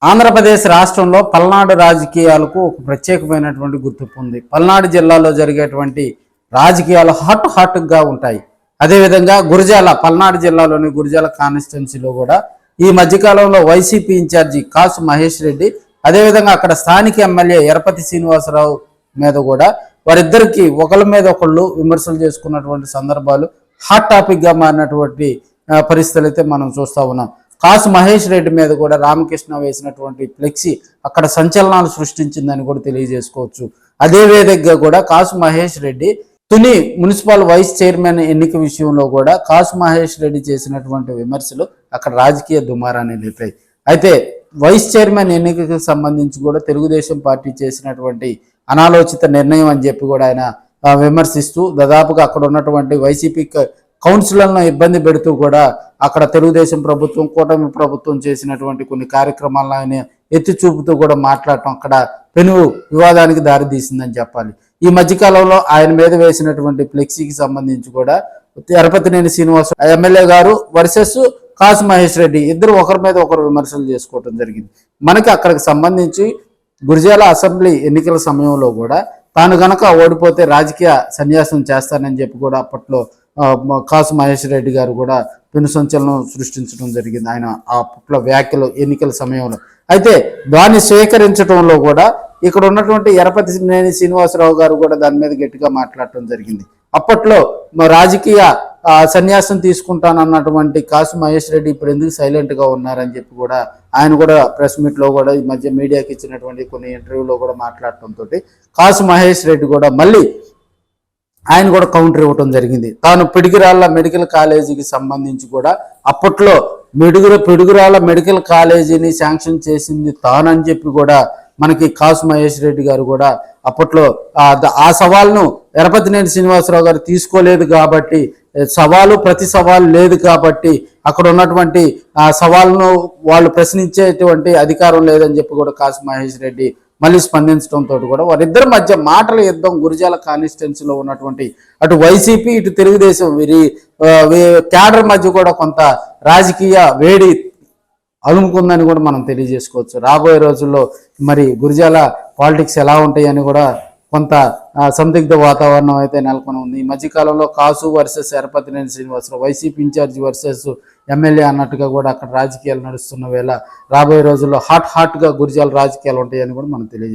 ఆంధ్రప్రదేశ్ రాష్ట్రంలో పల్నాడు రాజకీయాలకు ఒక ప్రత్యేకమైనటువంటి గుర్తింపు ఉంది. పల్నాడు జిల్లాలో జరిగేటువంటి రాజకీయాలు హాట్గా ఉంటాయి. అదేవిధంగా పల్నాడు జిల్లాలోని గురజాల కాన్స్టిట్యున్సీలో కూడా ఈ మధ్యకాలంలో వైసీపీ ఇన్ఛార్జి కాసు మహేష్ రెడ్డి, అదేవిధంగా అక్కడ స్థానిక ఎమ్మెల్యే ఎరపతి శ్రీనివాసరావు మీద కూడా వారిద్దరికి ఒకళ్ళ మీద ఒకళ్ళు విమర్శలు చేసుకున్నటువంటి సందర్భాలు హాట్ టాపిక్గా మారినటువంటి పరిస్థితులు అయితే మనం చూస్తూ ఉన్నాం. కాసు మహేష్ రెడ్డి మీద కూడా రామకృష్ణ వేసినటువంటి ఫ్లెక్సీ అక్కడ సంచలనాలు సృష్టించిందని కూడా తెలియజేసుకోవచ్చు. అదే వేదికగా కూడా Kasu Mahesh Reddy Tuni municipal vice chairman ఎన్నిక విషయంలో కూడా కాసు మహేష్ రెడ్డి చేసినటువంటి విమర్శలు అక్కడ రాజకీయ దుమారాన్ని లేపాయి. అయితే వైస్ చైర్మన్ ఎన్నికకు సంబంధించి కూడా తెలుగుదేశం పార్టీ చేసినటువంటి అనాలోచిత నిర్ణయం అని చెప్పి కూడా ఆయన విమర్శిస్తూ దాదాపుగా అక్కడ ఉన్నటువంటి వైసీపీ కౌన్సిలర్లను ఇబ్బంది పెడుతూ కూడా అక్కడ తెలుగుదేశం ప్రభుత్వం, కూటమి ప్రభుత్వం చేసినటువంటి కొన్ని కార్యక్రమాలను ఆయన ఎత్తి చూపుతూ కూడా మాట్లాడటం అక్కడ పెను వివాదానికి దారితీసిందని చెప్పాలి. ఈ మధ్యకాలంలో ఆయన మీద వేసినటువంటి ఫ్లెక్సీకి సంబంధించి కూడా ఎరపతినేని శ్రీనివాస ఎమ్మెల్యే గారు వర్సెస్ కాసు మహేష్ రెడ్డి ఇద్దరు ఒకరి మీద ఒకరు విమర్శలు చేసుకోవడం జరిగింది. మనకి అక్కడికి సంబంధించి గురజాల అసెంబ్లీ ఎన్నికల సమయంలో కూడా తాను గనక ఓడిపోతే రాజకీయ సన్యాసం చేస్తానని చెప్పి కూడా అప్పట్లో కాసు మహేష్ రెడ్డి గారు కూడా పెను సంచలనం సృష్టించడం జరిగింది ఆయన అప్పట్లో వ్యాఖ్యలు ఎన్నికల సమయంలో. అయితే దాన్ని స్వీకరించడంలో కూడా ఇక్కడ ఉన్నటువంటి ఎరపతినేని శ్రీనివాసరావు గారు కూడా దాని మీద గట్టిగా మాట్లాడటం జరిగింది. అప్పట్లో రాజకీయ సన్యాసం తీసుకుంటానన్నటువంటి కాసు మహేష్ రెడ్డి ఇప్పుడు ఎందుకు సైలెంట్గా ఉన్నారని చెప్పి కూడా ఆయన కూడా ప్రెస్ మీట్లో కూడా ఈ మధ్య మీడియాకి ఇచ్చినటువంటి కొన్ని ఇంటర్వ్యూలో కూడా మాట్లాడటంతో కాసు మహేష్ రెడ్డి కూడా మళ్ళీ ఆయన కూడా కౌంటర్ ఇవ్వటం జరిగింది. తాను పిడుగురాళ్ళ మెడికల్ కాలేజీకి సంబంధించి కూడా అప్పట్లో పిడుగురాళ్ళ మెడికల్ కాలేజీని శాంక్షన్ చేసింది తానని చెప్పి కూడా మనకి కాసు మహేష్ రెడ్డి గారు కూడా అప్పట్లో ఆ సవాల్ను ఎరపతినేని శ్రీనివాసరావు గారు తీసుకోలేదు కాబట్టి, ప్రతి సవాలు లేదు కాబట్టి అక్కడ ఉన్నటువంటి ఆ సవాల్ను వాళ్ళు ప్రశ్నించేటువంటి అధికారం లేదని చెప్పి కూడా కాసు మహేష్ రెడ్డి మళ్ళీ స్పందించడంతో కూడా వారిద్దరి మధ్య మాటల యుద్ధం గురజాల కాన్స్టిట్యున్సీలో ఉన్నటువంటి అటు వైసీపీ ఇటు తెలుగుదేశం క్యాడర్ మధ్య కూడా కొంత రాజకీయ వేడి అలుముకుందని కూడా మనం తెలియజేసుకోవచ్చు. రాబోయే రోజుల్లో మరి గురజాల పాలిటిక్స్ ఎలా ఉంటాయని కూడా కొంత సందిగ్ధ వాతావరణం అయితే నెలకొని ఉంది. ఈ మధ్యకాలంలో Kasu versus Yarapathineni Srinivasarao, YCP incharge versus MLA అన్నట్టుగా కూడా అక్కడ రాజకీయాలు నడుస్తున్న వేళ రాబోయే రోజుల్లో హాట్గా గురజాల రాజకీయాలు ఉంటాయని కూడా మనం తెలియజేస్తాం.